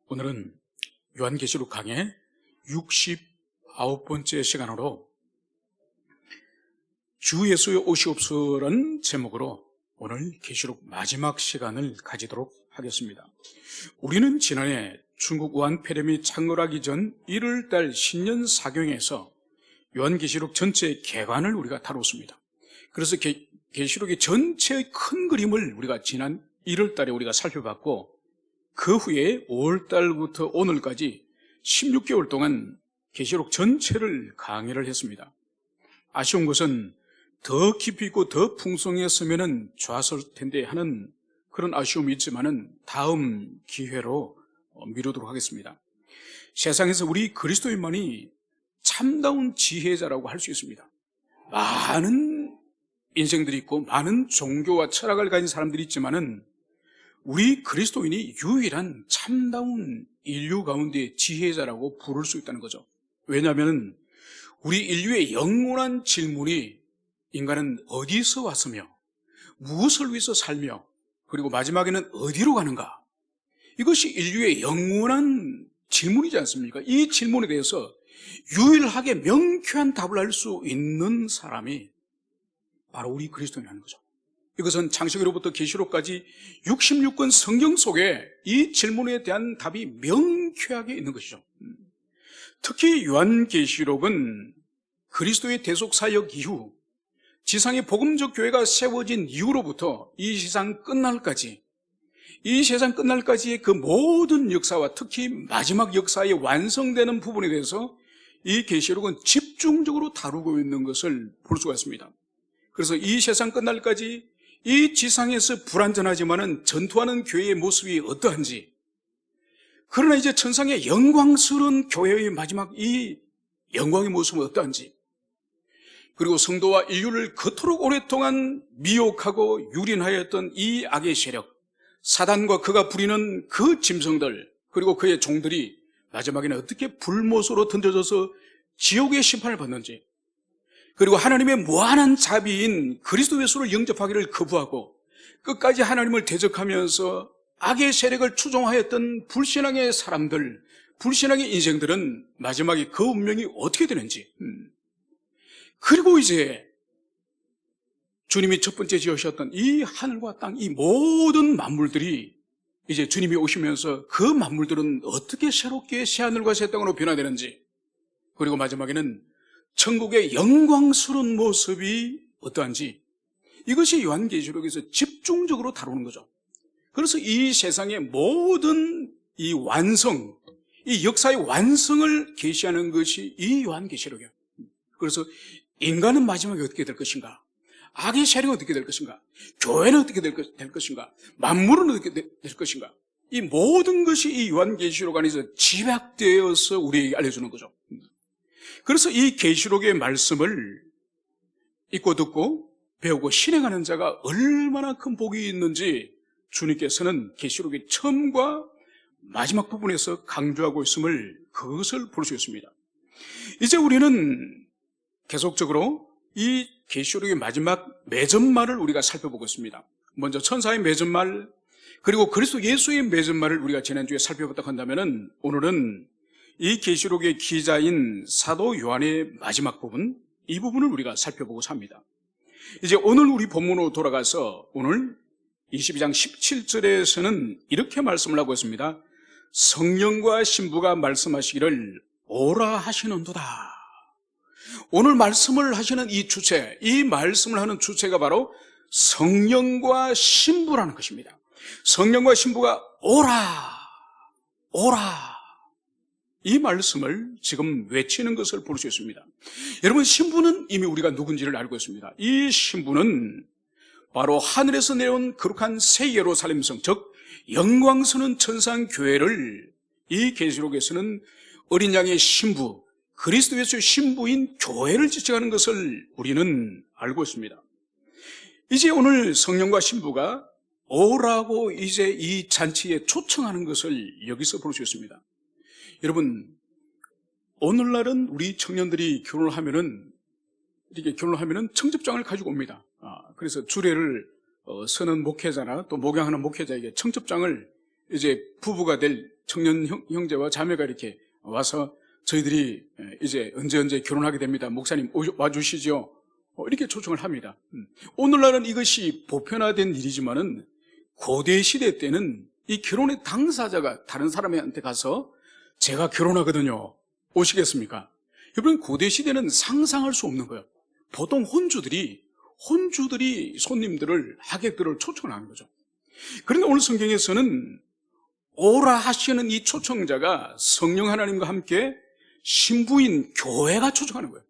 오늘은 요한계시록 강의 69번째 시간으로 주 예수의 오시옵소서라는 제목으로 오늘 계시록 마지막 시간을 가지도록 하겠습니다. 우리는 지난해 중국 우한 폐렴이 창궐하기 전 1월달 신년 사경에서 요한계시록 전체의 개관을 우리가 다뤘습니다. 그래서 계시록의 전체의 큰 그림을 우리가 지난 1월달에 우리가 살펴봤고, 그 후에 5월달부터 오늘까지 16개월 동안 계시록 전체를 강의를 했습니다. 아쉬운 것은 더 깊이 있고 더 풍성했으면 좋았을 텐데 하는 그런 아쉬움이 있지만은 다음 기회로 미루도록 하겠습니다. 세상에서 우리 그리스도인만이 참다운 지혜자라고 할 수 있습니다. 많은 인생들이 있고 많은 종교와 철학을 가진 사람들이 있지만은 우리 그리스도인이 유일한 참다운 인류 가운데 지혜자라고 부를 수 있다는 거죠. 왜냐하면 우리 인류의 영원한 질문이 인간은 어디서 왔으며 무엇을 위해서 살며 그리고 마지막에는 어디로 가는가, 이것이 인류의 영원한 질문이지 않습니까? 이 질문에 대해서 유일하게 명쾌한 답을 할 수 있는 사람이 바로 우리 그리스도인이라는 거죠. 이것은 창세기로부터 계시록까지 66권 성경 속에 이 질문에 대한 답이 명쾌하게 있는 것이죠. 특히 요한계시록은 그리스도의 대속사역 이후 지상의 복음적 교회가 세워진 이후로부터 이 세상 끝날까지의 그 모든 역사와 특히 마지막 역사의 완성되는 부분에 대해서 이 계시록은 집중적으로 다루고 있는 것을 볼 수가 있습니다. 그래서 이 세상 끝날까지 이 지상에서 불완전하지만은 전투하는 교회의 모습이 어떠한지, 그러나 이제 천상의 영광스러운 교회의 마지막 이 영광의 모습은 어떠한지, 그리고 성도와 인류를 그토록 오랫동안 미혹하고 유린하였던 이 악의 세력, 사단과 그가 부리는 그 짐승들, 그리고 그의 종들이 마지막에는 어떻게 불못으로 던져져서 지옥의 심판을 받는지, 그리고 하나님의 무한한 자비인 그리스도 예수를 영접하기를 거부하고 끝까지 하나님을 대적하면서 악의 세력을 추종하였던 불신앙의 사람들, 불신앙의 인생들은 마지막에 그 운명이 어떻게 되는지, 그리고 이제 주님이 첫 번째 지으셨던 이 하늘과 땅, 이 모든 만물들이 이제 주님이 오시면서 그 만물들은 어떻게 새롭게 새하늘과 새 땅으로 변화되는지, 그리고 마지막에는 천국의 영광스러운 모습이 어떠한지, 이것이 요한계시록에서 집중적으로 다루는 거죠. 그래서 이 세상의 모든 이 완성, 이 역사의 완성을 계시하는 것이 이 요한계시록이에요. 그래서 인간은 마지막에 어떻게 될 것인가, 악의 세력은 어떻게 될 것인가, 교회는 어떻게 될 것인가, 만물은 어떻게 될 것인가, 이 모든 것이 이 요한계시록 안에서 집약되어서 우리에게 알려주는 거죠. 그래서 이 계시록의 말씀을 읽고 듣고 배우고 실행하는 자가 얼마나 큰 복이 있는지 주님께서는 계시록의 처음과 마지막 부분에서 강조하고 있음을, 그것을 볼 수 있습니다. 이제 우리는 계속적으로 이 계시록의 마지막 맺은말을 우리가 살펴보고 있습니다. 먼저 천사의 맺은말, 그리고 그리스도 예수의 맺은말을 우리가 지난주에 살펴봤다고 한다면은, 오늘은 이 계시록의 기자인 사도 요한의 마지막 부분, 이 부분을 우리가 살펴보고자 합니다. 이제 오늘 우리 본문으로 돌아가서 오늘 22장 17절에서는 이렇게 말씀을 하고 있습니다. 성령과 신부가 말씀하시기를 오라 하시는도다. 오늘 말씀을 하시는 이 주체, 이 말씀을 하는 주체가 바로 성령과 신부라는 것입니다. 성령과 신부가 오라, 오라, 이 말씀을 지금 외치는 것을 볼 수 있습니다. 여러분, 신부는 이미 우리가 누군지를 알고 있습니다. 이 신부는 바로 하늘에서 내려온 거룩한 새 예루살렘 성, 즉 영광스러운 천상 교회를 이 계시록에서는 어린 양의 신부, 그리스도 예수의 신부인 교회를 지칭하는 것을 우리는 알고 있습니다. 이제 오늘 성령과 신부가 오라고 이제 이 잔치에 초청하는 것을 여기서 볼 수 있습니다. 여러분, 오늘날은 우리 청년들이 결혼을 하면은 청첩장을 가지고 옵니다. 그래서 주례를 서는 목회자나 또 목양하는 목회자에게 청첩장을 이제 부부가 될 청년 형제와 자매가 이렇게 와서 저희들이 이제 언제 결혼하게 됩니다. 목사님 와주시죠. 이렇게 초청을 합니다. 오늘날은 이것이 보편화된 일이지만은 고대 시대 때는 이 결혼의 당사자가 다른 사람한테 가서 제가 결혼하거든요. 오시겠습니까? 여러분, 고대 시대는 상상할 수 없는 거예요. 보통 혼주들이 손님들을, 하객들을 초청을 하는 거죠. 그런데 오늘 성경에서는 오라 하시는 이 초청자가 성령 하나님과 함께 신부인 교회가 초청하는 거예요.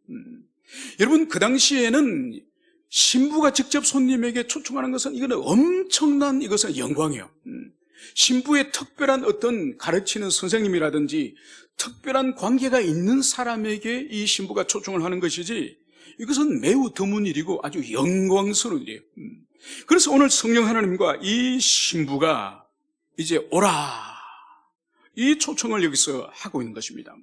여러분, 그 당시에는 신부가 직접 손님에게 초청하는 것은 이거는 엄청난 이것은 영광이에요. 신부의 특별한 어떤 가르치는 선생님이라든지 특별한 관계가 있는 사람에게 이 신부가 초청을 하는 것이지 이것은 매우 드문 일이고 아주 영광스러운 일이에요. 그래서 오늘 성령 하나님과 이 신부가 이제 오라, 이 초청을 여기서 하고 있는 것입니다.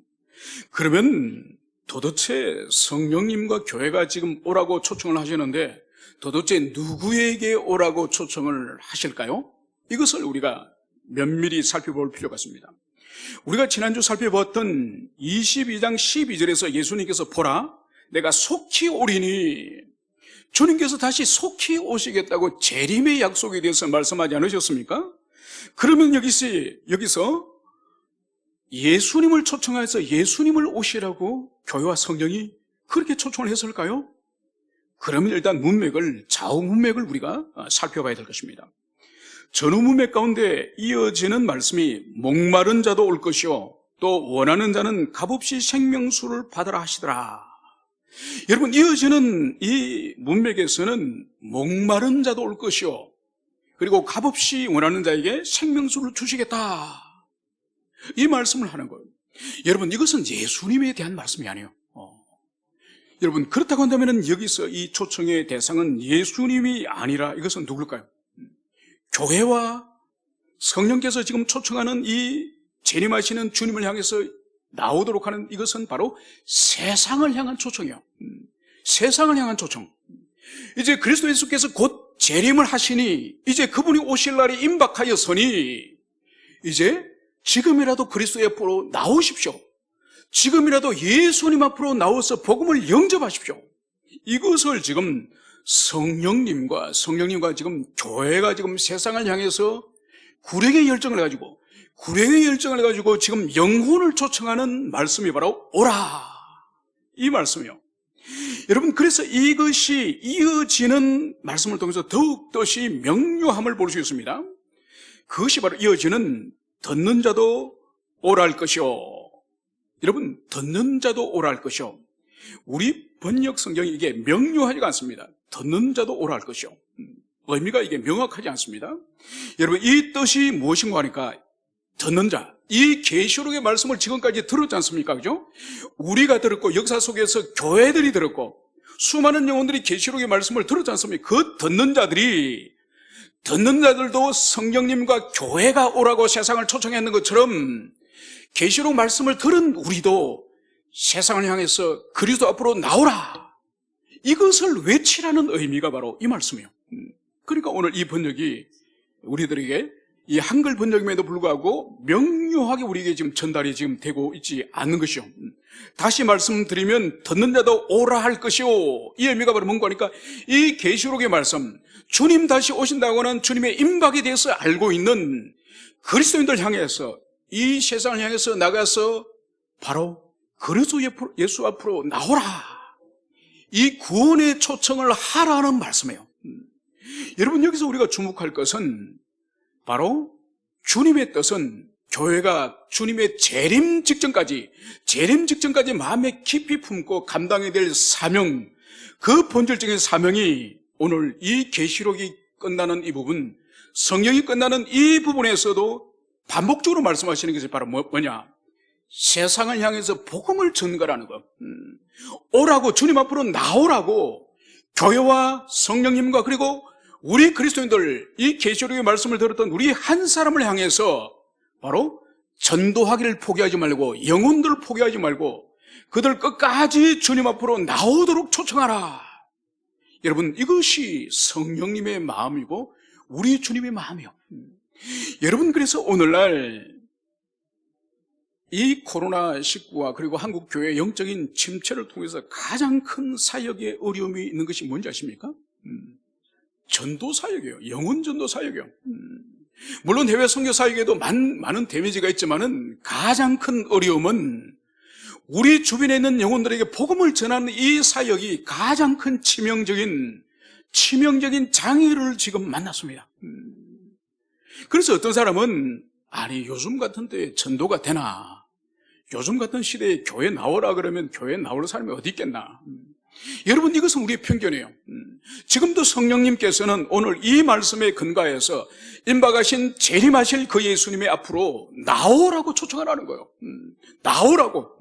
그러면 도대체 성령님과 교회가 지금 오라고 초청을 하시는데 도대체 누구에게 오라고 초청을 하실까요? 이것을 우리가 면밀히 살펴볼 필요가 있습니다. 우리가 지난주 살펴봤던 22장 12절에서 예수님께서 보라, 내가 속히 오리니, 주님께서 다시 속히 오시겠다고 재림의 약속에 대해서 말씀하지 않으셨습니까? 그러면 여기서 예수님을 초청해서 예수님을 오시라고 교회와 성령이 그렇게 초청을 했을까요? 그러면 일단 좌우 문맥을 우리가 살펴봐야 될 것입니다. 전후 문맥 가운데 이어지는 말씀이 목마른 자도 올 것이요 또 원하는 자는 값없이 생명수를 받으라 하시더라. 여러분, 이어지는 이 문맥에서는 목마른 자도 올 것이요 그리고 값없이 원하는 자에게 생명수를 주시겠다, 이 말씀을 하는 거예요. 여러분, 이것은 예수님에 대한 말씀이 아니에요. 여러분, 그렇다고 한다면 여기서 이 초청의 대상은 예수님이 아니라 이것은 누굴까요? 교회와 성령께서 지금 초청하는 이 재림하시는 주님을 향해서 나오도록 하는 이것은 바로 세상을 향한 초청이에요. 세상을 향한 초청. 이제 그리스도 예수께서 곧 재림을 하시니 이제 그분이 오실 날이 임박하였으니 이제 지금이라도 그리스도 앞으로 나오십시오. 지금이라도 예수님 앞으로 나와서 복음을 영접하십시오. 이것을 지금 성령님과 지금 교회가 지금 세상을 향해서 구력의 열정을 가지고 지금 영혼을 초청하는 말씀이 바로 오라, 이 말씀이요. 여러분, 그래서 이것이 이어지는 말씀을 통해서 더욱더시 명료함을 볼 수 있습니다. 그것이 바로 이어지는 듣는 자도 오라 할 것이요. 여러분, 듣는 자도 오라 할 것이요. 우리 번역 성경이 이게 명료하지가 않습니다. 듣는 자도 오라 할 것이요. 의미가 이게 명확하지 않습니다. 여러분, 이 뜻이 무엇인가 하니까 듣는 자, 이 계시록의 말씀을 지금까지 들었지 않습니까? 그죠? 우리가 들었고 역사 속에서 교회들이 들었고 수많은 영혼들이 계시록의 말씀을 들었지 않습니까? 그 듣는 자들도 성령님과 교회가 오라고 세상을 초청했는 것처럼 계시록 말씀을 들은 우리도 세상을 향해서 그리스도 앞으로 나오라, 이것을 외치라는 의미가 바로 이 말씀이에요. 그러니까 오늘 이 번역이 우리들에게 이 한글 번역임에도 불구하고 명료하게 우리에게 지금 전달이 지금 되고 있지 않는 것이요. 다시 말씀드리면 듣는 자도 오라 할 것이요, 이 의미가 바로 뭔가 하니까 이 계시록의 말씀, 주님 다시 오신다고 하는 주님의 임박에 대해서 알고 있는 그리스도인들 향해서 이 세상을 향해서 나가서 바로 그리스도 예수 앞으로 나오라, 이 구원의 초청을 하라는 말씀이에요. 여러분, 여기서 우리가 주목할 것은 바로 주님의 뜻은 교회가 주님의 재림 직전까지 마음에 깊이 품고 감당해야 될 사명, 그 본질적인 사명이 오늘 이 계시록이 끝나는 이 부분, 성령이 끝나는 이 부분에서도 반복적으로 말씀하시는 것이 바로 뭐냐? 세상을 향해서 복음을 전가라는 것. 오라고, 주님 앞으로 나오라고 교회와 성령님과 그리고 우리 그리스도인들, 이 계시록의 말씀을 들었던 우리 한 사람을 향해서 바로 전도하기를 포기하지 말고 영혼들을 포기하지 말고 그들 끝까지 주님 앞으로 나오도록 초청하라. 여러분, 이것이 성령님의 마음이고 우리 주님의 마음이요. 여러분, 그래서 오늘날 이 코로나19와 그리고 한국 교회의 영적인 침체를 통해서 가장 큰 사역의 어려움이 있는 것이 뭔지 아십니까? 전도 사역이에요. 영혼 전도 사역이에요. 물론 해외 선교 사역에도 많은 데미지가 있지만은 가장 큰 어려움은 우리 주변에 있는 영혼들에게 복음을 전하는 이 사역이 가장 큰 치명적인 장애를 지금 만났습니다. 그래서 어떤 사람은 아니 요즘 같은 때에 전도가 되나? 요즘 같은 시대에 교회 나오라 그러면 교회 나올 사람이 어디 있겠나? 여러분, 이것은 우리의 편견이에요. 지금도 성령님께서는 오늘 이 말씀에 근거해서 임박하신 재림하실 그 예수님의 앞으로 나오라고 초청하라는 거예요. 나오라고.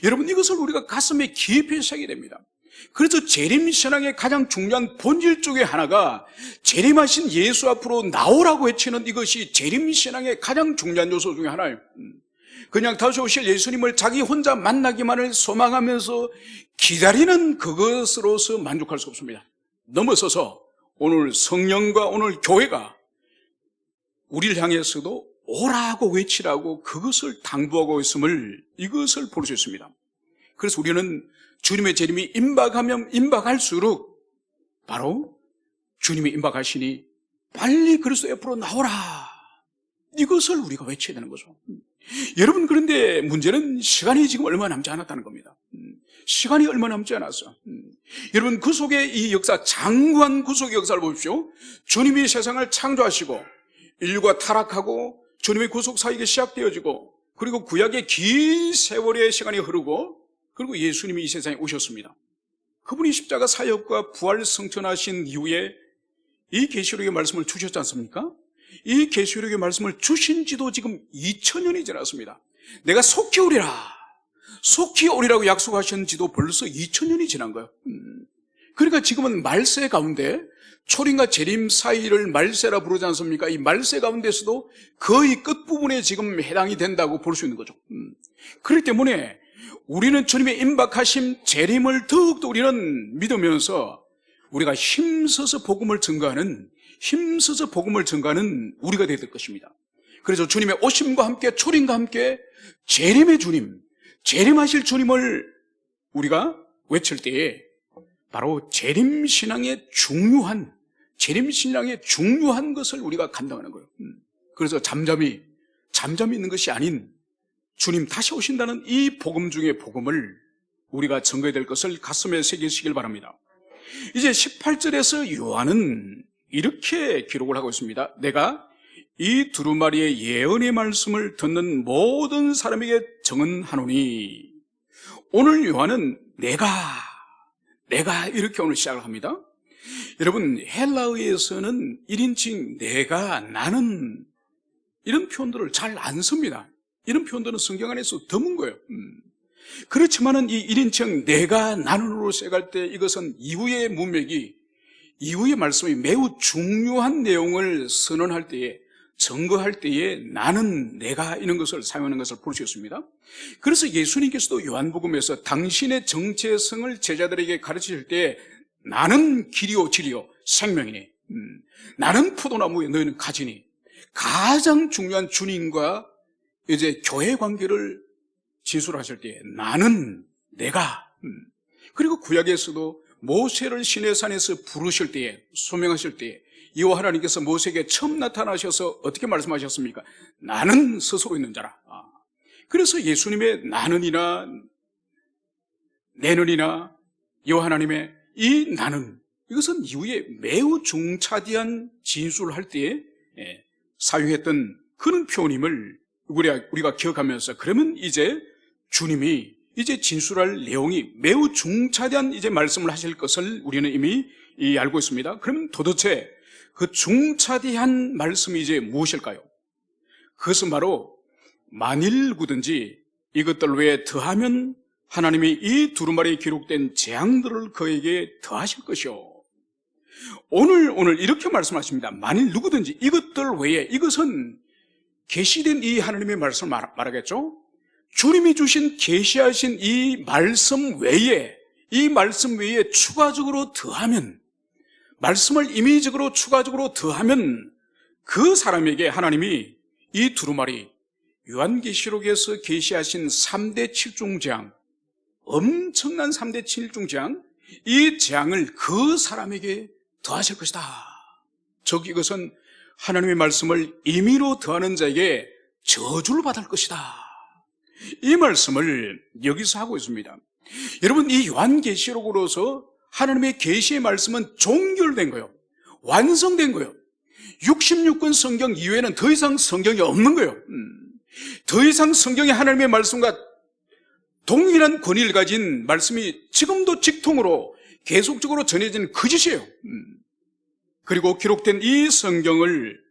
여러분, 이것을 우리가 가슴에 깊이 새기게 됩니다. 그래서 재림신앙의 가장 중요한 본질 중에 하나가 재림하신 예수 앞으로 나오라고 외치는 이것이 재림신앙의 가장 중요한 요소 중에 하나예요. 그냥 다시 오실 예수님을 자기 혼자 만나기만을 소망하면서 기다리는 그것으로서 만족할 수 없습니다. 넘어서서 오늘 성령과 오늘 교회가 우리를 향해서도 오라고 외치라고 그것을 당부하고 있음을 이것을 볼 수 있습니다. 그래서 우리는 주님의 재림이 임박하면 임박할수록 바로 주님이 임박하시니 빨리 그리스도 옆으로 나오라, 이것을 우리가 외쳐야 되는 거죠. 여러분, 그런데 문제는 시간이 지금 얼마 남지 않았다는 겁니다. 시간이 얼마 남지 않았어. 여러분, 그 속에 이 역사, 장구한 그 속의 역사를 보십시오. 주님이 세상을 창조하시고 인류가 타락하고 주님의 구속 사역이 시작되어지고 그리고 구약의 긴 세월의 시간이 흐르고 그리고 예수님이 이 세상에 오셨습니다. 그분이 십자가 사역과 부활 성천하신 이후에 이 계시록의 말씀을 주셨지 않습니까? 이 계시록의 말씀을 주신 지도 지금 2000년이 지났습니다. 내가 속히 오리라고 약속하신 지도 벌써 2000년이 지난 거예요. 그러니까 지금은 말세 가운데, 초림과 재림 사이를 말세라 부르지 않습니까? 이 말세 가운데서도 거의 끝부분에 지금 해당이 된다고 볼 수 있는 거죠. 그렇기 때문에 우리는 주님의 임박하심, 재림을 더욱더 우리는 믿으면서 우리가 힘써서 복음을 증거하는 우리가 되야 될 것입니다. 그래서 주님의 오심과 함께 초림과 함께 재림의 주님, 재림하실 주님을 우리가 외칠 때에 바로 재림신앙의 중요한 것을 우리가 감당하는 거예요. 그래서 잠잠히 있는 것이 아닌 주님 다시 오신다는 이 복음 중의 복음을 우리가 증거해야 될 것을 가슴에 새기시길 바랍니다. 이제 18절에서 요한은 이렇게 기록을 하고 있습니다. 내가 이 두루마리의 예언의 말씀을 듣는 모든 사람에게 증언하노니. 오늘 요한은 내가 이렇게 오늘 시작을 합니다. 여러분, 헬라어에서는 1인칭 내가, 나는 이런 표현들을 잘 안 씁니다. 이런 표현들은 성경 안에서 드문 거예요. 그렇지만은 이 1인칭 내가, 나는으로 시작할 때 이것은 이후의 문맥이, 이후의 말씀이 매우 중요한 내용을 선언할 때에, 증거할 때에 나는, 내가 이런 것을 사용하는 것을 볼 수 있습니다. 그래서 예수님께서도 요한복음에서 당신의 정체성을 제자들에게 가르치실 때 나는 길이요 진리요 생명이니, 나는 포도나무에 너희는 가지니, 가장 중요한 주님과 이제 교회 관계를 진술하실 때 나는, 내가. 그리고 구약에서도 모세를 시내산에서 부르실 때에, 소명하실 때에 여호와 하나님께서 모세에게 처음 나타나셔서 어떻게 말씀하셨습니까? 나는 스스로 있는 자라. 그래서 예수님의 나는이나 내는이나 여호와 하나님의 이 나는, 이것은 이후에 매우 중차대한 진술을 할 때에 사용했던 그런 표현임을 우리가 기억하면서, 그러면 이제 주님이 이제 진술할 내용이 매우 중차대한 이제 말씀을 하실 것을 우리는 이미 알고 있습니다. 그럼 도대체 그 중차대한 말씀이 이제 무엇일까요? 그것은 바로 만일 누구든지 이것들 외에 더하면 하나님이 이 두루마리에 기록된 재앙들을 그에게 더하실 것이요. 오늘 이렇게 말씀하십니다. 만일 누구든지 이것들 외에, 이것은 계시된 이 하나님의 말씀을 말하겠죠. 주님이 주신 계시하신 이 말씀 외에 추가적으로 더하면, 말씀을 임의적으로 추가적으로 더하면 그 사람에게 하나님이 이 두루마리, 요한계시록에서 계시하신 3대 7중 재앙, 엄청난 3대 7중 재앙, 이 재앙을 그 사람에게 더하실 것이다. 즉 이것은 하나님의 말씀을 임의로 더하는 자에게 저주를 받을 것이다. 이 말씀을 여기서 하고 있습니다. 여러분, 이 요한계시록으로서 하나님의 계시의 말씀은 종결된 거예요. 완성된 거예요. 66권 성경 이외에는 더 이상 성경이 없는 거예요. 더 이상 성경이 하나님의 말씀과 동일한 권위를 가진 말씀이 지금도 직통으로 계속적으로 전해지는 거짓이에요. 그리고 기록된 이 성경을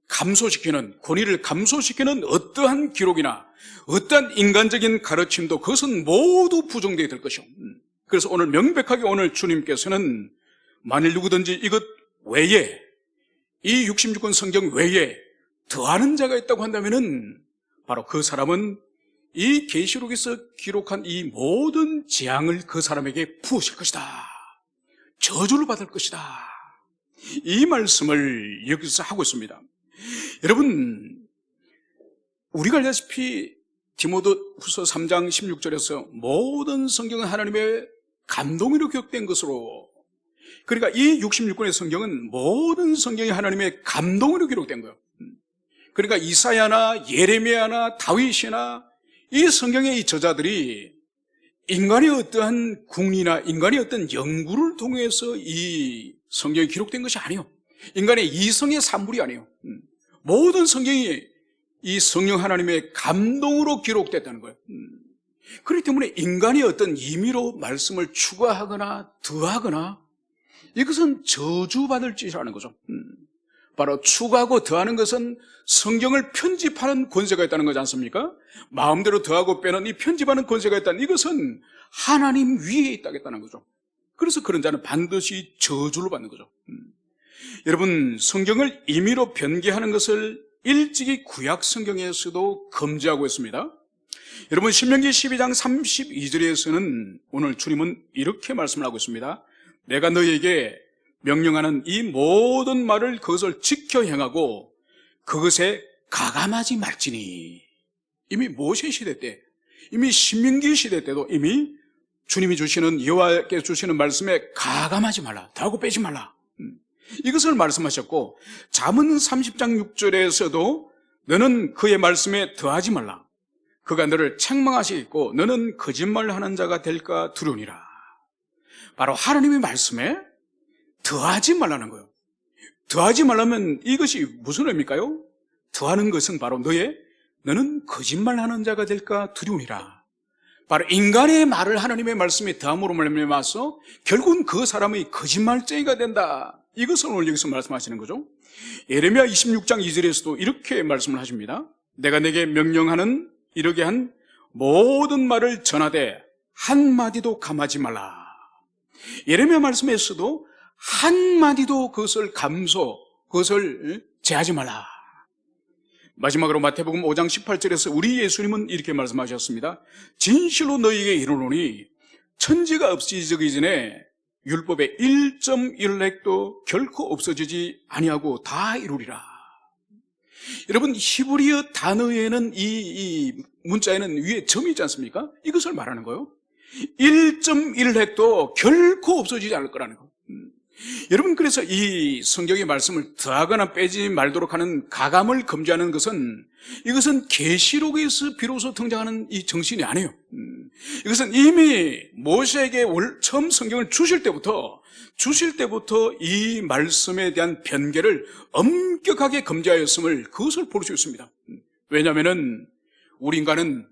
감소시키는, 권위를 감소시키는 어떠한 기록이나 어떠한 인간적인 가르침도 그것은 모두 부정되게 될 것이요. 그래서 오늘 명백하게 오늘 주님께서는 만일 누구든지 이것 외에, 이 66권 성경 외에 더하는 자가 있다고 한다면은 바로 그 사람은 이 계시록에서 기록한 이 모든 재앙을 그 사람에게 부으실 것이다. 저주를 받을 것이다. 이 말씀을 여기서 하고 있습니다. 여러분, 우리가 알다시피 디모데후서 3장 16절에서 모든 성경은 하나님의 감동으로 기록된 것으로, 그러니까 이 66권의 성경은 모든 성경이 하나님의 감동으로 기록된 거예요. 그러니까 이사야나 예레미야나 다윗이나 이 성경의 이 저자들이 인간의 어떠한 궁리나 인간의 어떤 연구를 통해서 이 성경이 기록된 것이 아니에요. 인간의 이성의 산물이 아니에요. 모든 성경이 이 성령 하나님의 감동으로 기록됐다는 거예요. 그렇기 때문에 인간이 어떤 임의로 말씀을 추가하거나 더하거나 이것은 저주받을 짓이라는 거죠. 바로 추가하고 더하는 것은 성경을 편집하는 권세가 있다는 거지 않습니까? 마음대로 더하고 빼는 이 편집하는 권세가 있다는, 이것은 하나님 위에 있다겠다는 거죠. 그래서 그런 자는 반드시 저주를 받는 거죠. 여러분, 성경을 임의로 변개하는 것을 일찍이 구약 성경에서도 금지하고 있습니다. 여러분, 신명기 12장 32절에서는 오늘 주님은 이렇게 말씀을 하고 있습니다. 내가 너에게 명령하는 이 모든 말을 그것을 지켜 행하고 그것에 가감하지 말지니. 이미 모세 시대 때, 이미 신명기 시대 때도 이미 주님이 주시는, 여호와께 주시는 말씀에 가감하지 말라, 더하고 빼지 말라, 이것을 말씀하셨고, 잠언 30장 6절에서도 너는 그의 말씀에 더하지 말라, 그가 너를 책망하시겠고 너는 거짓말하는 자가 될까 두려우니라. 바로 하나님의 말씀에 더하지 말라는 거예요. 더하지 말라면 이것이 무슨 의미일까요? 더하는 것은 바로 너는 거짓말하는 자가 될까 두려우니라. 바로 인간의 말을 하나님의 말씀에 더함으로 말미암아서 결국은 그 사람의 거짓말쟁이가 된다. 이것을 오늘 여기서 말씀하시는 거죠. 예레미야 26장 2절에서도 이렇게 말씀을 하십니다. 내가 내게 명령하는 이르게 한 모든 말을 전하되 한마디도 감하지 말라. 예레미야 말씀에서도 한마디도 그것을 제하지 말라. 마지막으로 마태복음 5장 18절에서 우리 예수님은 이렇게 말씀하셨습니다. 진실로 너희에게 이르노니 천지가 없어지기 전에 율법의 1.1획도 결코 없어지지 아니하고 다 이루리라. 여러분, 히브리어 단어에는 이 문자에는 위에 점이 있지 않습니까? 이것을 말하는 거예요. 1.1획도 결코 없어지지 않을 거라는 거. 여러분, 그래서 이 성경의 말씀을 더하거나 빼지 말도록 하는 가감을 금지하는 것은, 이것은 계시록에서 비로소 등장하는 이 정신이 아니에요. 이것은 이미 모세에게 처음 성경을 주실 때부터 이 말씀에 대한 변개를 엄격하게 금지하였음을, 그것을 볼 수 있습니다. 왜냐하면 우리 인간은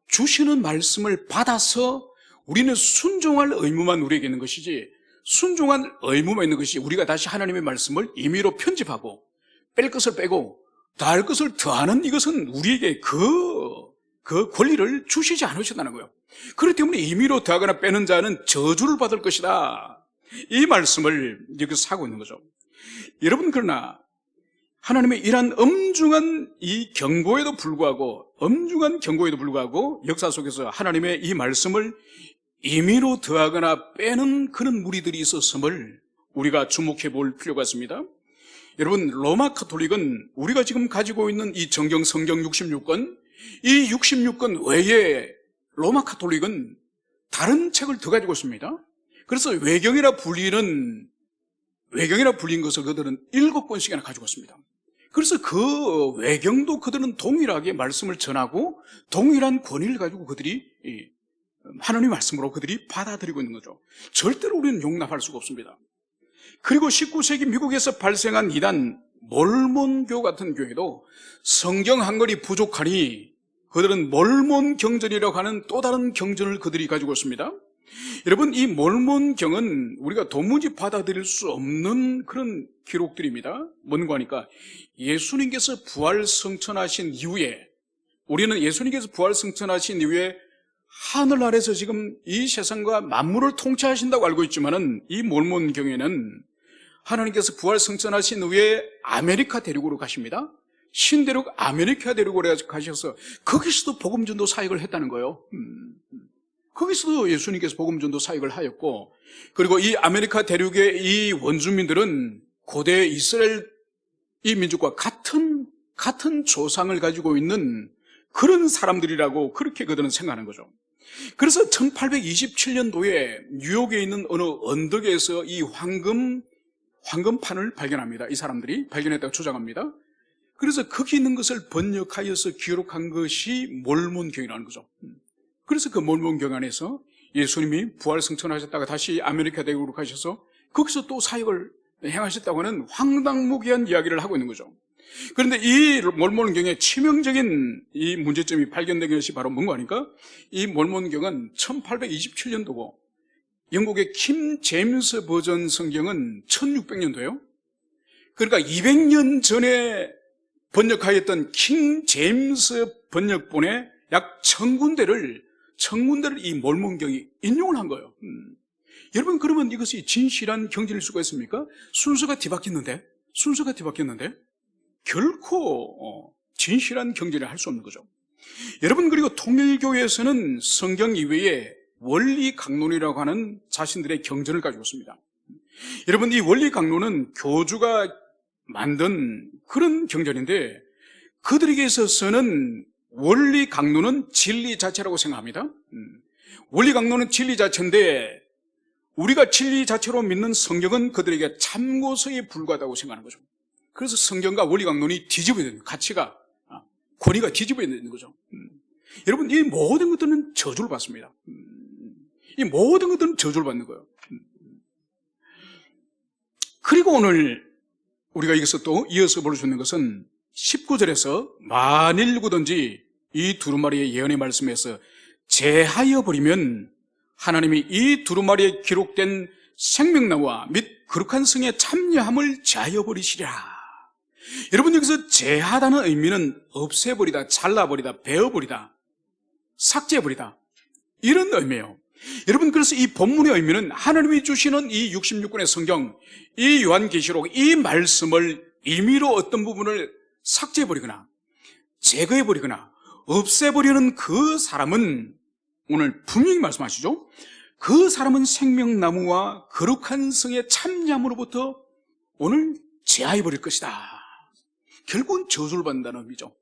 주시는 말씀을 받아서 우리는 순종할 의무만 우리에게 있는 것이지, 순종한 의무만 있는 것이 우리가 다시 하나님의 말씀을 임의로 편집하고 뺄 것을 빼고 더할 것을 더하는, 이것은 우리에게 그 권리를 주시지 않으셨다는 거예요. 그렇기 때문에 임의로 더하거나 빼는 자는 저주를 받을 것이다. 이 말씀을 여기서 하고 있는 거죠. 여러분, 그러나 하나님의 이러한 엄중한 이 경고에도 불구하고 역사 속에서 하나님의 이 말씀을 임의로 더하거나 빼는 그런 무리들이 있었음을 우리가 주목해 볼 필요가 있습니다. 여러분, 로마 가톨릭은 우리가 지금 가지고 있는 이 성경 66권, 이 66권 외에 로마 카톨릭은 다른 책을 더 가지고 있습니다. 그래서 외경이라 불린 것을 그들은 7권씩이나 가지고 있습니다. 그래서 그 외경도 그들은 동일하게 말씀을 전하고 동일한 권위를 가지고 그들이 하나님의 말씀으로 그들이 받아들이고 있는 거죠. 절대로 우리는 용납할 수가 없습니다. 그리고 19세기 미국에서 발생한 이단 몰몬교 같은 교회도 성경 한 권이 부족하니 그들은 몰몬 경전이라고 하는 또 다른 경전을 그들이 가지고 있습니다. 여러분, 이 몰몬경은 우리가 도무지 받아들일 수 없는 그런 기록들입니다. 뭔가 하니까 예수님께서 부활승천하신 이후에, 우리는 예수님께서 부활승천하신 이후에 하늘 아래서 지금 이 세상과 만물을 통치하신다고 알고 있지만은 이 몰몬경에는 하나님께서 부활승천하신 후에 아메리카 대륙으로 가십니다. 신대륙 아메리카 대륙으로 가셔서 거기서도 복음전도 사역을 했다는 거예요. 거기서도 예수님께서 복음전도 사역을 하였고, 그리고 이 아메리카 대륙의 이 원주민들은 고대 이스라엘 이 민족과 같은 조상을 가지고 있는 그런 사람들이라고 그렇게 그들은 생각하는 거죠. 그래서 1827년도에 뉴욕에 있는 어느 언덕에서 이 황금판을 발견합니다. 이 사람들이 발견했다고 주장합니다. 그래서 거기 있는 것을 번역하여서 기록한 것이 몰몬경이라는 거죠. 그래서 그 몰몬경 안에서 예수님이 부활승천하셨다가 다시 아메리카 대륙으로 가셔서 거기서 또 사역을 행하셨다고 하는 황당무계한 이야기를 하고 있는 거죠. 그런데 이 몰몬경의 치명적인 이 문제점이 발견된 것이 바로 뭔가 하니까 이 몰몬경은 1827년도고 영국의 킴 제임스 버전 성경은 1600년도예요. 그러니까 200년 전에 번역하였던 킹 제임스 번역본의 약 1000군데를 이 몰몬경이 인용을 한 거예요. 여러분, 그러면 이것이 진실한 경전일 수가 있습니까? 순서가 뒤바뀌었는데 결코 진실한 경전을 할 수 없는 거죠. 여러분, 그리고 통일교회에서는 성경 이외에 원리강론이라고 하는 자신들의 경전을 가지고 있습니다. 여러분, 이 원리강론은 교주가 만든 그런 경전인데 그들에게 있어서는 원리강론은 진리 자체라고 생각합니다. 원리강론은 진리 자체인데 우리가 진리 자체로 믿는 성경은 그들에게 참고서에 불과하다고 생각하는 거죠. 그래서 성경과 원리강론이 뒤집어야 되는 가치가, 권위가 뒤집어야 되는 거죠. 여러분, 이 모든 것들은 저주를 받습니다. 이 모든 것들은 저주를 받는 거예요. 그리고 오늘 우리가 여기서 또 이어서 볼 수 있는 것은 19절에서 만일 누구든지 이 두루마리의 예언의 말씀에서 제하여 버리면 하나님이 이 두루마리에 기록된 생명나무와 및 거룩한 성에 참여함을 제하여 버리시리라. 여러분, 여기서 제하다는 의미는 없애버리다, 잘라버리다, 베어버리다, 삭제해버리다, 이런 의미예요. 여러분, 그래서 이 본문의 의미는 하나님이 주시는 이 66권의 성경, 이 요한계시록, 이 말씀을 임의로 어떤 부분을 삭제해버리거나 제거해버리거나 없애버리는 그 사람은, 오늘 분명히 말씀하시죠, 그 사람은 생명나무와 거룩한 성의 참여함으로부터 오늘 제하해버릴 것이다. 결국은 저주를 받는다는 의미죠.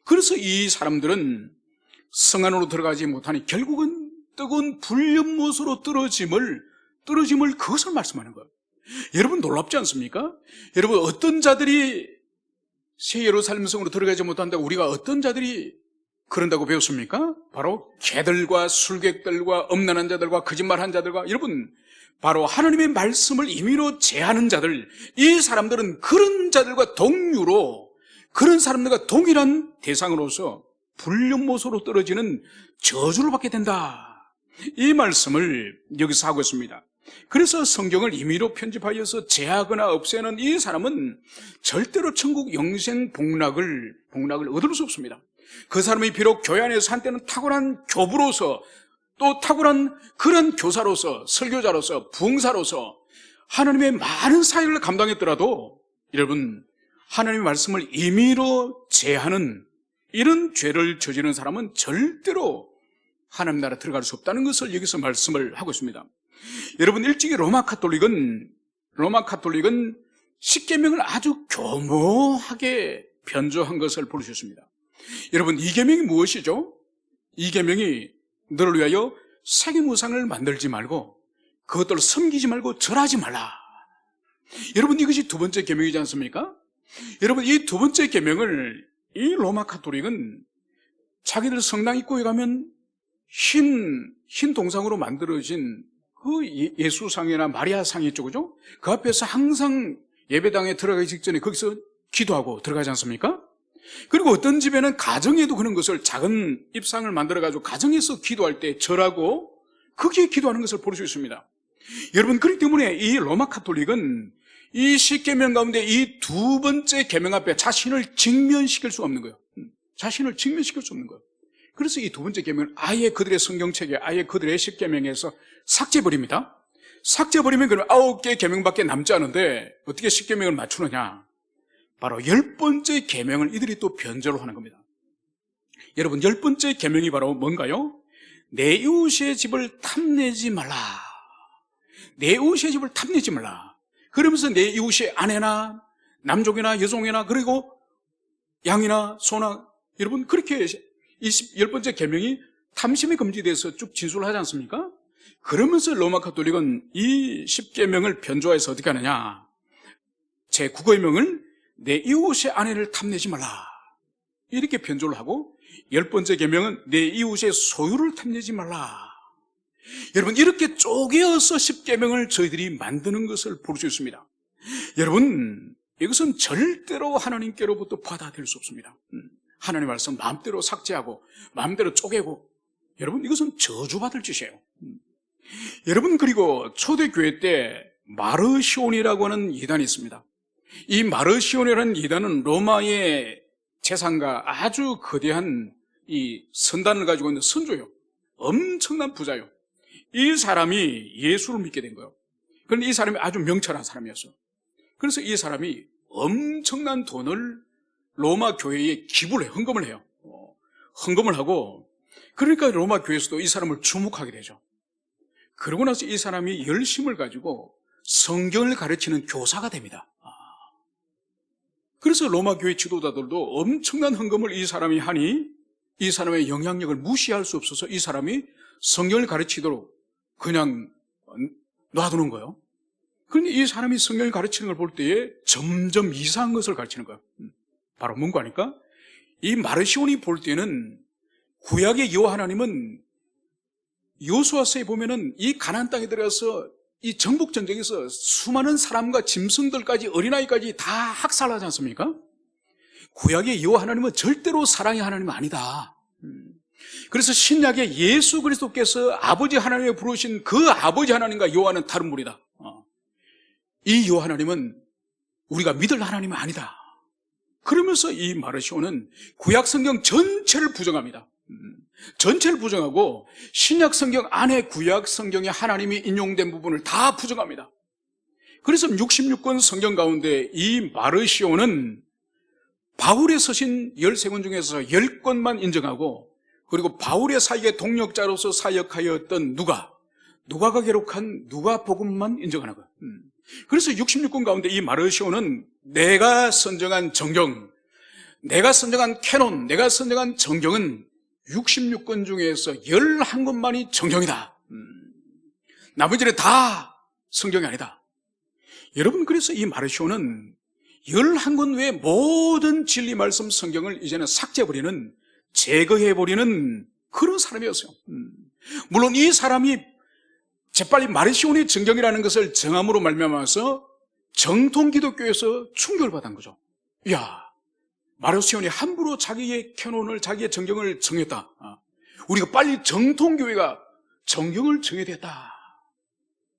그래서 이 사람들은 성 안으로 들어가지 못하니 결국은 뜨거운 불연못으로 떨어짐을 그것을 말씀하는 거예요. 여러분, 놀랍지 않습니까? 여러분, 어떤 자들이 새 예루살렘 성으로 들어가지 못한다고 우리가 어떤 자들이 그런다고 배웠습니까? 바로 개들과 술객들과 엄난한 자들과 거짓말한 자들과, 여러분, 바로 하나님의 말씀을 임의로 제하는 자들, 이 사람들은 그런 자들과 동류로, 그런 사람들과 동일한 대상으로서 불륜못으로 떨어지는 저주를 받게 된다. 이 말씀을 여기서 하고 있습니다. 그래서 성경을 임의로 편집하여서 제하거나 없애는 이 사람은 절대로 천국 영생 복락을 얻을 수 없습니다. 그 사람이 비록 교회 안에서 한때는 탁월한 교부로서, 또 탁월한 그런 교사로서, 설교자로서, 부흥사로서 하나님의 많은 사역을 감당했더라도, 여러분, 하나님의 말씀을 임의로 제하는 이런 죄를 저지르는 사람은 절대로 하나님 나라 들어갈 수 없다는 것을 여기서 말씀을 하고 있습니다. 여러분, 일찍이 로마 카톨릭은 십계명을 아주 교모하게 변조한 것을 볼 수 있습니다. 여러분, 이 계명이 무엇이죠? 이 계명이 너를 위하여 세계무상을 만들지 말고 그것들을 섬기지 말고 절하지 말라. 여러분, 이것이 두 번째 계명이지 않습니까? 여러분, 이 두 번째 계명을 이 로마 가톨릭은 자기들 성당 입구에 가면 흰 동상으로 만들어진 그 예수상이나 마리아상이 있죠, 그죠? 그 앞에서 항상 예배당에 들어가기 직전에 거기서 기도하고 들어가지 않습니까? 그리고 어떤 집에는 가정에도 그런 것을 작은 입상을 만들어가지고 가정에서 기도할 때 절하고 거기에 기도하는 것을 볼 수 있습니다. 여러분, 그렇기 때문에 이 로마 가톨릭은 이 10계명 가운데 이 두 번째 계명 앞에 자신을 직면시킬 수 없는 거예요. 자신을 직면시킬 수 없는 거예요. 그래서 이 두 번째 계명을 아예 그들의 성경책에, 아예 그들의 10계명에서 삭제해버립니다. 삭제해버리면 그럼 9개 계명밖에 남지 않은데 어떻게 10계명을 맞추느냐? 바로 10번째 계명을 이들이 또 변조를 하는 겁니다. 여러분, 10번째 계명이 바로 뭔가요? 내 이웃의 집을 탐내지 말라. 내 이웃의 집을 탐내지 말라. 그러면서 내 이웃의 아내나 남종이나 여종이나 그리고 양이나 소나, 여러분, 그렇게 이 10번째 계명이 탐심이 금지돼서 쭉 진술을 하지 않습니까? 그러면서 로마 가톨릭은 이 10계명을 변조해서 어떻게 하느냐? 제9계명을 내 이웃의 아내를 탐내지 말라, 이렇게 변조를 하고, 10번째 계명은 내 이웃의 소유를 탐내지 말라. 여러분, 이렇게 쪼개어서 10계명을 저희들이 만드는 것을 볼 수 있습니다. 여러분, 이것은 절대로 하나님께로부터 받아들일 수 없습니다. 하나님의 말씀 마음대로 삭제하고 마음대로 쪼개고, 여러분, 이것은 저주받을 짓이에요. 여러분, 그리고 초대교회 때 마르시온이라고 하는 이단이 있습니다. 이 마르시온이라는 이단은 로마의 재산가 아주 거대한 이 선단을 가지고 있는 선조예요. 엄청난 부자예요. 이 사람이 예수를 믿게 된 거예요. 그런데 이 사람이 아주 명철한 사람이었어요. 그래서 이 사람이 엄청난 돈을 로마 교회에 기부를 해요. 헌금을 해요. 헌금을 하고, 그러니까 로마 교회에서도 이 사람을 주목하게 되죠. 그러고 나서 이 사람이 열심을 가지고 성경을 가르치는 교사가 됩니다. 그래서 로마 교회 지도자들도 엄청난 헌금을 이 사람이 하니 이 사람의 영향력을 무시할 수 없어서 이 사람이 성경을 가르치도록 그냥 놔두는 거예요. 그런데 이 사람이 성경을 가르치는 걸 볼 때에 점점 이상한 것을 가르치는 거예요. 바로 뭔가 하니까 이 마르시온이 볼 때는 구약의 여호와 하나님은 여호수아서에 보면은 이 가나안 땅에 들어가서 이 정복 전쟁에서 수많은 사람과 짐승들까지 어린아이까지 다 학살하지 않습니까? 구약의 여호와 하나님은 절대로 사랑의 하나님은 아니다. 그래서 신약의 예수 그리스도께서 아버지 하나님을 부르신 그 아버지 하나님과 여호와는 다른 분이다. 이 여호와 하나님은 우리가 믿을 하나님은 아니다. 그러면서 이 마르시온은 구약 성경 전체를 부정합니다. 전체를 부정하고 신약 성경 안에 구약 성경에 하나님이 인용된 부분을 다 부정합니다. 그래서 66권 성경 가운데 이 마르시온은 바울의 서신 13권 중에서 10권만 인정하고, 그리고 바울의 사역의 동력자로서 사역하였던 누가가 기록한 누가복음만 인정하는 거예요. 그래서 66권 가운데 이 마르시온은 내가 선정한 정경, 내가 선정한 캐논, 내가 선정한 정경은 66권 중에서 11권만이 정경이다. 나머지는 다 성경이 아니다. 여러분, 그래서 이 마르시온은 11권 외의 모든 진리 말씀 성경을 이제는 삭제해버리는, 제거해버리는 그런 사람이었어요. 물론 이 사람이 재빨리 마르시온의 정경이라는 것을 정함으로 말미암아서 정통 기독교에서 충격을 받은 거죠. 이야, 마르시온이 함부로 자기의 캐논을, 자기의 정경을 정했다. 우리가 빨리 정통교회가 정경을 정해야 되겠다.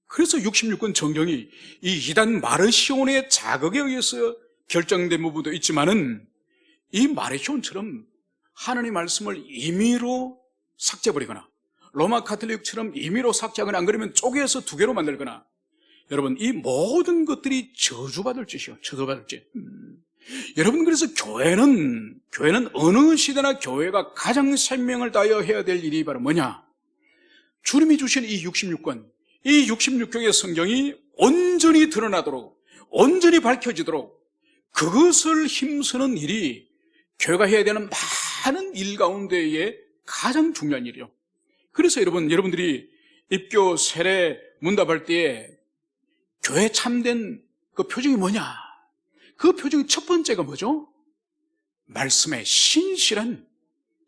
그래서 66권 정경이 이 이단 마르시온의 자극에 의해서 결정된 부분도 있지만은, 이 마르시온처럼 하나님의 말씀을 임의로 삭제해버리거나 로마 가톨릭처럼 임의로 삭제하거나, 안 그러면 쪼개서 두 개로 만들거나, 여러분, 이 모든 것들이 저주받을 짓이요. 저주받을 짓. 여러분, 그래서 교회는 어느 시대나 교회가 가장 생명을 다하여 해야 될 일이 바로 뭐냐? 주님이 주신 이 66권, 이 66경의 성경이 온전히 드러나도록, 온전히 밝혀지도록 그것을 힘쓰는 일이 교회가 해야 되는 많은 일 가운데에 가장 중요한 일이요. 그래서 여러분들이 입교, 세례, 문답할 때에 교회 참된 그 표정이 뭐냐? 그 표정이 첫 번째가 뭐죠? 말씀에 신실한,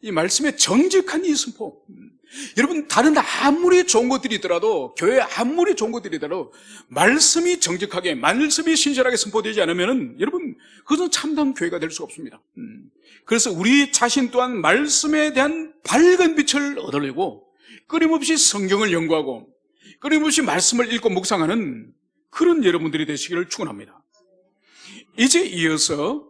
이 말씀에 정직한 이 선포. 여러분, 다른 아무리 좋은 것들이 있더라도, 교회 아무리 좋은 것들이 있더라도 말씀이 정직하게, 말씀이 신실하게 선포되지 않으면 여러분, 그것은 참된 교회가 될 수가 없습니다. 그래서 우리 자신 또한 말씀에 대한 밝은 빛을 얻으려고 끊임없이 성경을 연구하고 끊임없이 말씀을 읽고 묵상하는 그런 여러분들이 되시기를 축원합니다. 이제 이어서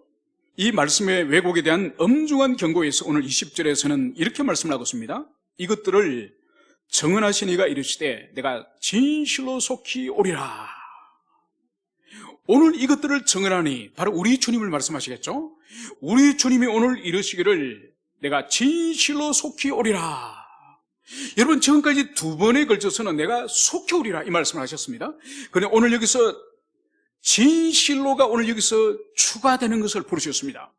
이 말씀의 왜곡에 대한 엄중한 경고에서 오늘 20절에서는 이렇게 말씀을 하고 있습니다. 이것들을 정언하신 이가 이르시되 내가 진실로 속히 오리라. 오늘 이것들을 정언하니 바로 우리 주님을 말씀하시겠죠? 우리 주님이 오늘 이르시기를 내가 진실로 속히 오리라. 여러분, 지금까지 두 번에 걸쳐서는 내가 속히 오리라 이 말씀을 하셨습니다. 그런데 오늘 여기서 진실로가 오늘 여기서 추가되는 것을 부르셨습니다.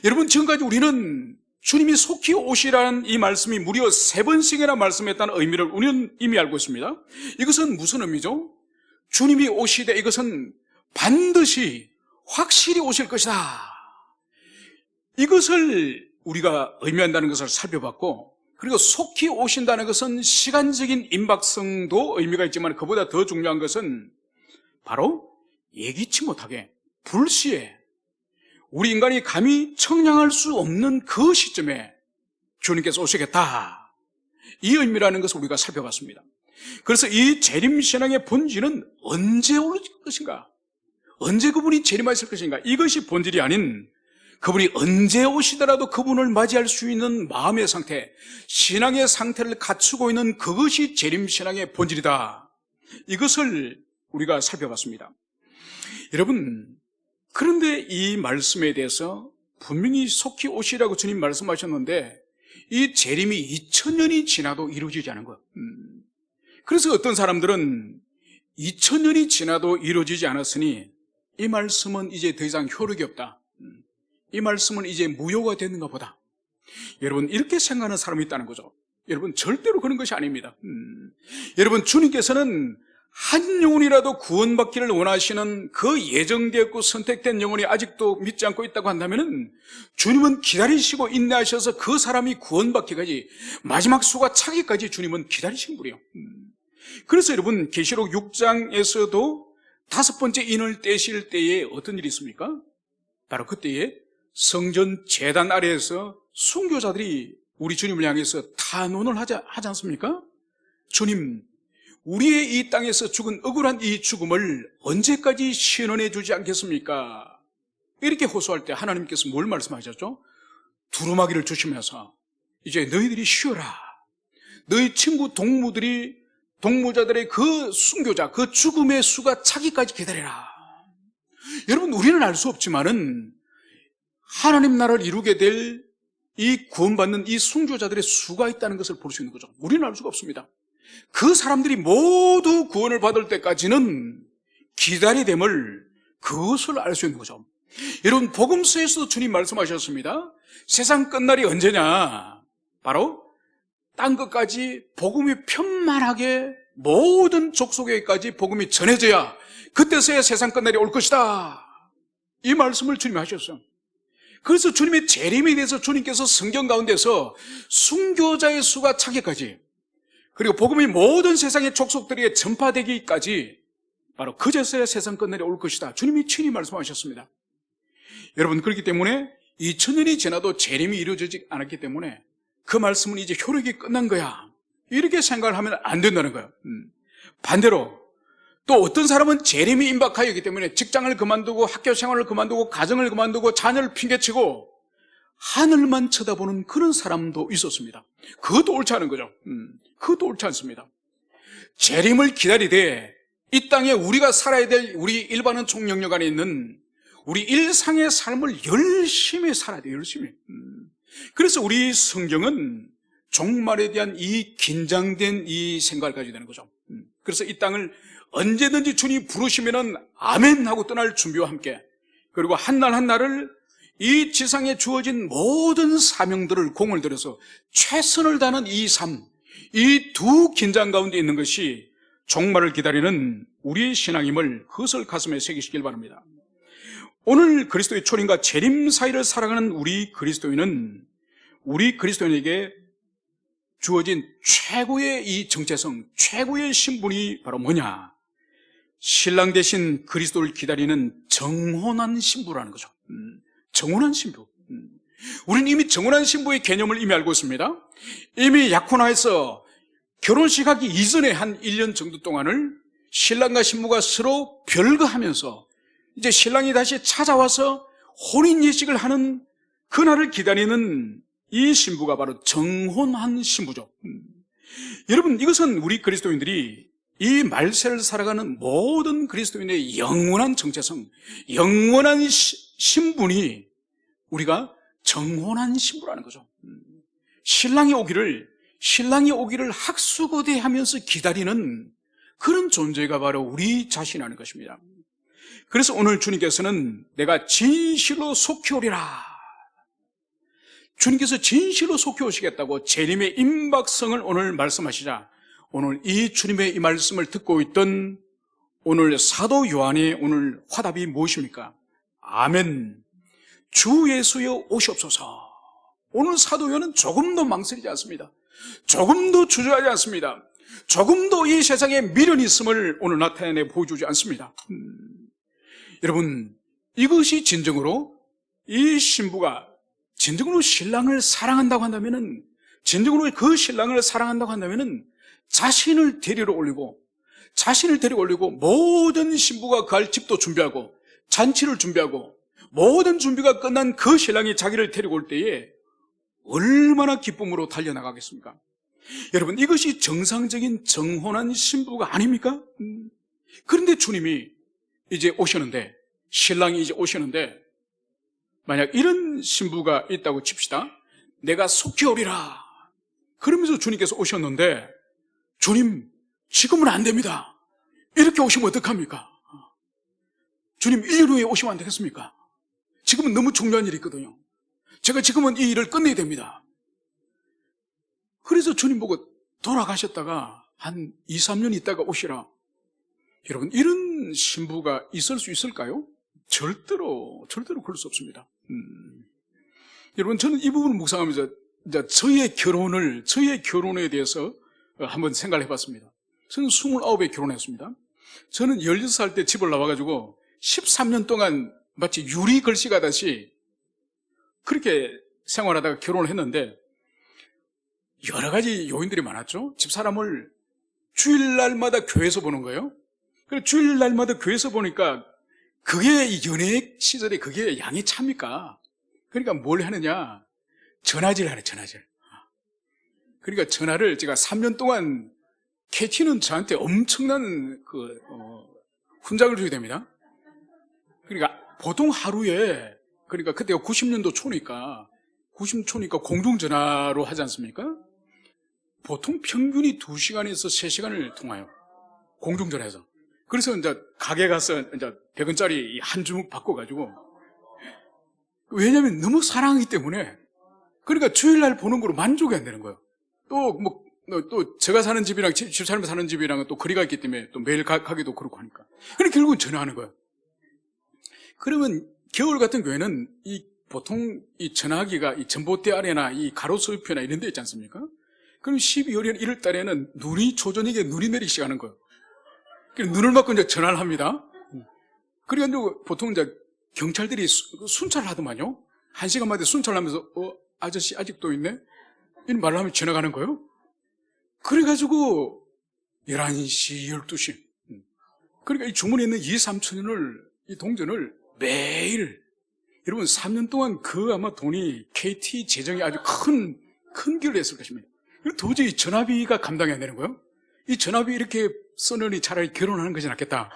여러분, 지금까지 우리는 주님이 속히 오시라는 이 말씀이 무려 3번씩이나 말씀했다는 의미를 우리는 이미 알고 있습니다. 이것은 무슨 의미죠? 주님이 오시되 이것은 반드시 확실히 오실 것이다. 이것을 우리가 의미한다는 것을 살펴봤고, 그리고 속히 오신다는 것은 시간적인 임박성도 의미가 있지만 그보다 더 중요한 것은 바로 예기치 못하게 불시에 우리 인간이 감히 청량할 수 없는 그 시점에 주님께서 오시겠다. 이 의미라는 것을 우리가 살펴봤습니다. 그래서 이 재림신앙의 본질은 언제 올 것인가? 언제 그분이 재림하실 것인가? 이것이 본질이 아닌 그분이 언제 오시더라도 그분을 맞이할 수 있는 마음의 상태, 신앙의 상태를 갖추고 있는 그것이 재림신앙의 본질이다. 이것을 우리가 살펴봤습니다. 여러분, 그런데 이 말씀에 대해서 분명히 속히 오시라고 주님 말씀하셨는데 이 재림이 2000년이 지나도 이루어지지 않은 것. 그래서 어떤 사람들은 2000년이 지나도 이루어지지 않았으니 이 말씀은 이제 더 이상 효력이 없다. 이 말씀은 이제 무효가 되는가 보다. 여러분, 이렇게 생각하는 사람이 있다는 거죠. 여러분, 절대로 그런 것이 아닙니다. 여러분, 주님께서는 한 영혼이라도 구원받기를 원하시는 그 예정되었고 선택된 영혼이 아직도 믿지 않고 있다고 한다면 주님은 기다리시고 인내하셔서 그 사람이 구원받기까지, 마지막 수가 차기까지 주님은 기다리신 분이에요. 그래서 여러분, 계시록 6장에서도 5번째 인을 떼실 때에 어떤 일이 있습니까? 바로 그때에 성전 제단 아래에서 순교자들이 우리 주님을 향해서 탄원을 하지 않습니까? 주님, 우리의 이 땅에서 죽은 억울한 이 죽음을 언제까지 신원해 주지 않겠습니까? 이렇게 호소할 때 하나님께서 뭘 말씀하셨죠? 두루마기를 주시면서 이제 너희들이 쉬어라. 너희 친구 동무자들의 그 순교자, 그 죽음의 수가 차기까지 기다려라. 여러분, 우리는 알 수 없지만은 하나님 나라를 이루게 될 이 구원받는 이 순교자들의 수가 있다는 것을 볼 수 있는 거죠. 우리는 알 수가 없습니다. 그 사람들이 모두 구원을 받을 때까지는 기다리됨을, 그것을 알 수 있는 거죠. 여러분, 복음서에서도 주님 말씀하셨습니다. 세상 끝날이 언제냐? 바로 땅 끝까지 복음이 편만하게 모든 족속에까지 복음이 전해져야 그때서야 세상 끝날이 올 것이다. 이 말씀을 주님이 하셨어요. 그래서 주님의 재림에 대해서 주님께서 성경 가운데서 순교자의 수가 차기까지, 그리고 복음이 모든 세상의 족속들에게 전파되기까지 바로 그제서야 세상 끝날이 올 것이다. 주님이 친히 말씀하셨습니다. 여러분, 그렇기 때문에 2000년이 지나도 재림이 이루어지지 않았기 때문에 그 말씀은 이제 효력이 끝난 거야. 이렇게 생각을 하면 안 된다는 거예요. 반대로 또 어떤 사람은 재림이 임박하였기 때문에 직장을 그만두고 학교 생활을 그만두고 가정을 그만두고 자녀를 핑계치고 하늘만 쳐다보는 그런 사람도 있었습니다. 그것도 옳지 않은 거죠. 그것도 옳지 않습니다. 재림을 기다리되 이 땅에 우리가 살아야 될 우리 일반은 총영역 안에 있는 우리 일상의 삶을 열심히 살아야 돼요. 열심히. 그래서 우리 성경은 종말에 대한 이 긴장된 이 생각을 가지게 되는 거죠. 그래서 이 땅을 언제든지 주님이 부르시면은 아멘 하고 떠날 준비와 함께, 그리고 한 날 한 날을 이 지상에 주어진 모든 사명들을 공을 들여서 최선을 다하는 이 삶, 이 두 긴장 가운데 있는 것이 종말을 기다리는 우리의 신앙임을 헛을 가슴에 새기시길 바랍니다. 오늘 그리스도의 초림과 재림 사이를 살아가는 우리 그리스도인에게 주어진 최고의 이 정체성, 최고의 신분이 바로 뭐냐? 신랑 대신 그리스도를 기다리는 정혼한 신부라는 거죠. 정혼한 신부. 우리는 이미 정혼한 신부의 개념을 이미 알고 있습니다. 이미 약혼하에서 결혼식 하기 이전에 한 1년 정도 동안을 신랑과 신부가 서로 별거하면서 이제 신랑이 다시 찾아와서 혼인 예식을 하는 그날을 기다리는 이 신부가 바로 정혼한 신부죠. 여러분, 이것은 우리 그리스도인들이 이 말세를 살아가는 모든 그리스도인의 영원한 정체성, 영원한 신분이 우리가 정혼한 신부라는 거죠. 신랑이 오기를 학수고대하면서 기다리는 그런 존재가 바로 우리 자신이라는 것입니다. 그래서 오늘 주님께서는 내가 진실로 속히 오리라. 주님께서 진실로 속히 오시겠다고 재림의 임박성을 오늘 말씀하시자, 오늘 이 주님의 이 말씀을 듣고 있던 오늘 사도 요한의 오늘 화답이 무엇입니까? 아멘. 주 예수여 오시옵소서. 오늘 사도 요한은 조금도 망설이지 않습니다. 조금도 주저하지 않습니다. 조금도 이 세상에 미련이 있음을 오늘 나타내 보여주지 않습니다. 여러분, 이것이 진정으로 이 신부가 진정으로 신랑을 사랑한다고 한다면은, 진정으로 그 신랑을 사랑한다고 한다면은 자신을 데리러 올리고 모든 신부가 갈 집도 준비하고 잔치를 준비하고 모든 준비가 끝난 그 신랑이 자기를 데리고 올 때에 얼마나 기쁨으로 달려나가겠습니까? 여러분, 이것이 정상적인 정혼한 신부가 아닙니까? 그런데 주님이 이제 오셨는데, 신랑이 이제 오셨는데, 만약 이런 신부가 있다고 칩시다. 내가 속히 오리라. 그러면서 주님께서 오셨는데, 주님, 지금은 안 됩니다. 이렇게 오시면 어떡합니까? 주님, 1년 후에 오시면 안 되겠습니까? 지금은 너무 중요한 일이 있거든요. 제가 지금은 이 일을 끝내야 됩니다. 그래서 주님 보고 돌아가셨다가 한 2, 3년 있다가 오시라. 여러분, 이런 신부가 있을 수 있을까요? 절대로 그럴 수 없습니다. 여러분, 저는 이 부분을 묵상하면서 이제 저의 결혼에 대해서 한번 생각을 해봤습니다. 저는 29에 결혼했습니다. 저는 16살 때 집을 나와가지고 13년 동안 마치 유리 글씨 가듯이 그렇게 생활하다가 결혼을 했는데, 여러 가지 요인들이 많았죠. 집사람을 주일날마다 교회에서 보는 거예요. 그래서 주일날마다 교회에서 보니까 그게 연애 시절에 그게 양이 찹니까? 그러니까 뭘 하느냐? 전화질 하네, 전화질. 그러니까 전화를 제가 3년 동안 캐티는 저한테 엄청난 훈장을 주게 됩니다. 그러니까 보통 하루에, 그러니까 그때가 90년도 초니까 공중전화로 하지 않습니까? 보통 평균이 2시간에서 3시간을 통화해요. 공중전화에서. 그래서 이제 가게 가서 이제 100원짜리 한 주먹 바꿔가지고, 왜냐면 너무 사랑하기 때문에, 그러니까 주일날 보는 거로 만족이 안 되는 거예요. 또 제가 사는 집이랑 집사람이 사는 집이랑은 또 거리가 있기 때문에 또 매일 가기도 그렇고 하니까. 그러니까 결국은 전화하는 거예요. 그러면 겨울 같은 경우에는 보통 이 전화기가 이 전봇대 아래나 이 가로수표나 이런 데 있지 않습니까? 그럼 12월이나 1월 달에는 초저녁에 눈이 내리기 시작하는 거예요. 그래서 눈을 맞고 이제 전화를 합니다. 그래가지고 보통 이제 경찰들이 순찰을 하더만요. 1시간마다 순찰을 하면서, 아저씨 아직도 있네? 이런 말을 하면 지나가는 거예요. 그래가지고 11시, 12시. 그러니까 이 주문에 있는 2, 3천원을, 이 동전을 매일, 여러분 3년 동안 아마 돈이 KT 재정이 아주 큰 길을 했을 것입니다. 도저히 전화비가 감당이 안 되는 거예요. 이 전화비 이렇게 써느니 차라리 결혼하는 것이 낫겠다.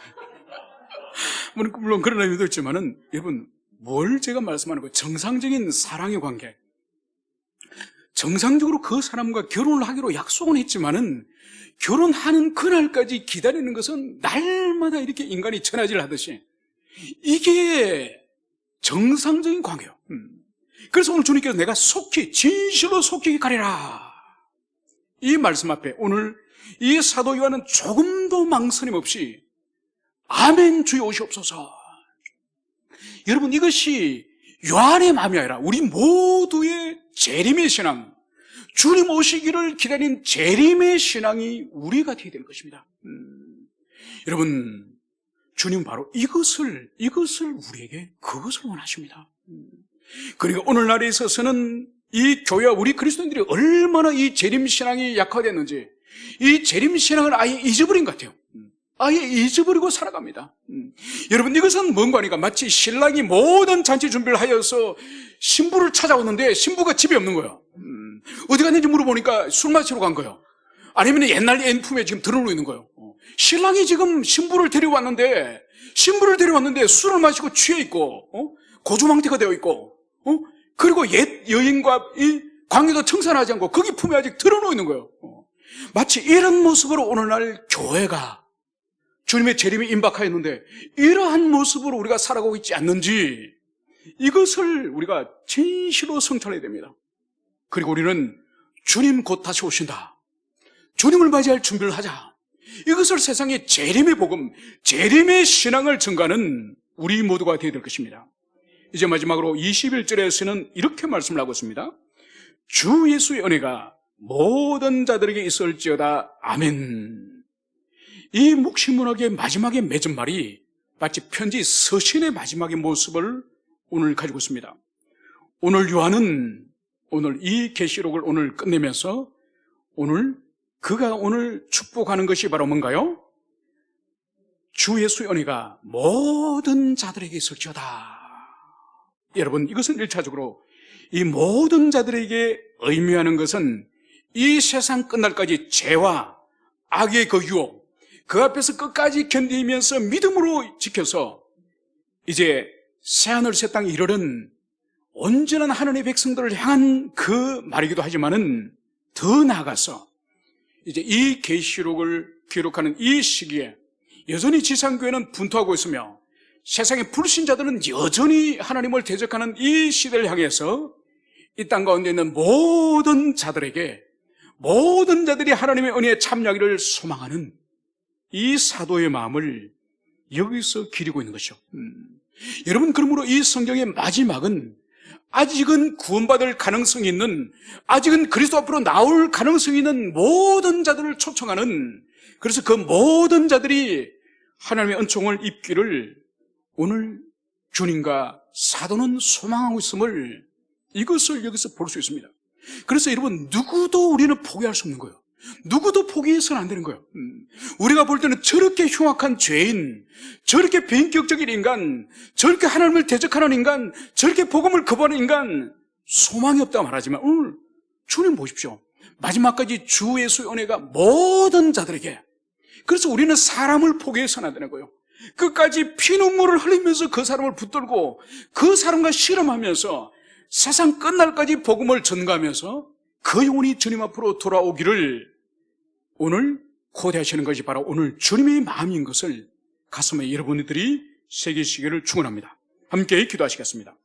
물론 그런 의미도 있지만은, 여러분, 뭘 제가 말씀하는 거예요? 정상적인 사랑의 관계. 정상적으로 그 사람과 결혼을 하기로 약속은 했지만은, 결혼하는 그날까지 기다리는 것은 날마다 이렇게 인간이 천하질 하듯이, 이게 정상적인 관계예요. 그래서 오늘 주님께서 내가 속히 진실로 속히 가리라, 이 말씀 앞에 오늘 이 사도 요한은 조금도 망설임 없이 아멘 주여 오시옵소서. 여러분, 이것이 요한의 마음이 아니라 우리 모두의 재림의 신앙, 주님 오시기를 기다린 재림의 신앙이 우리가 되어야 될 것입니다. 여러분, 주님 바로 이것을 우리에게 그것을 원하십니다. 그러니까 오늘날에 있어서는 이 교회와 우리 그리스도인들이 얼마나 이 재림신앙이 약화됐는지, 이 재림신앙을 아예 잊어버린 것 같아요. 아예 잊어버리고 살아갑니다. 여러분, 이것은 뭔가 하니까 마치 신랑이 모든 잔치 준비를 하여서 신부를 찾아오는데 신부가 집에 없는 거예요. 어디 갔는지 물어보니까 술 마시러 간 거예요. 아니면 옛날 엔품에 지금 들어놓고 있는 거예요. 신랑이 지금 신부를 데려왔는데 술을 마시고 취해 있고, 고주망태가 되어 있고, 그리고 옛 여인과 이 관계도 청산하지 않고 거기 품에 아직 들어놓고 있는 거예요. 마치 이런 모습으로 오늘날 교회가 주님의 재림이 임박하였는데 이러한 모습으로 우리가 살아가고 있지 않는지, 이것을 우리가 진실로 성찰해야 됩니다. 그리고 우리는 주님 곧 다시 오신다, 주님을 맞이할 준비를 하자, 이것을 세상의 재림의 복음, 재림의 신앙을 증가하는 우리 모두가 되어야 될 것입니다. 이제 마지막으로 21절에서는 이렇게 말씀을 하고 있습니다. 주 예수의 은혜가 모든 자들에게 있을지어다. 아멘. 이 묵시문학의 마지막에 맺은 말이 마치 편지 서신의 마지막의 모습을 오늘 가지고 있습니다. 오늘 요한은 오늘 이 계시록을 오늘 끝내면서 그가 오늘 축복하는 것이 바로 뭔가요? 주 예수의 은혜가 모든 자들에게 있을지어다. 여러분, 이것은 1차적으로 이 모든 자들에게 의미하는 것은 이 세상 끝날까지 죄와 악의 그 유혹, 그 앞에서 끝까지 견디면서 믿음으로 지켜서 이제 새하늘 새 땅에 이르는 온전한 하나님의 백성들을 향한 그 말이기도 하지만은 더 나아가서 이제 이 계시록을 기록하는 이 시기에 여전히 지상교회는 분투하고 있으며 세상의 불신자들은 여전히 하나님을 대적하는 이 시대를 향해서 이 땅 가운데 있는 모든 자들에게, 모든 자들이 하나님의 은혜에 참여하기를 소망하는 이 사도의 마음을 여기서 기리고 있는 것이죠. 여러분, 그러므로 이 성경의 마지막은 아직은 구원받을 가능성이 있는, 아직은 그리스도 앞으로 나올 가능성이 있는 모든 자들을 초청하는, 그래서 그 모든 자들이 하나님의 은총을 입기를 오늘 주님과 사도는 소망하고 있음을, 이것을 여기서 볼 수 있습니다. 그래서 여러분, 누구도 우리는 포기할 수 없는 거예요. 누구도 포기해서는 안 되는 거예요. 우리가 볼 때는 저렇게 흉악한 죄인, 저렇게 변격적인 인간, 저렇게 하나님을 대적하는 인간, 저렇게 복음을 거부하는 인간, 소망이 없다고 말하지만 오늘 주님 보십시오. 마지막까지 주 예수의 은혜가 모든 자들에게, 그래서 우리는 사람을 포기해서는 안 되는 거예요. 끝까지 피눈물을 흘리면서 그 사람을 붙들고 그 사람과 씨름하면서 세상 끝날까지 복음을 전가하면서 그 영혼이 주님 앞으로 돌아오기를 오늘 고대하시는 것이 바로 오늘 주님의 마음인 것을 가슴에 여러분들이 새기시기를 축원합니다. 함께 기도하시겠습니다.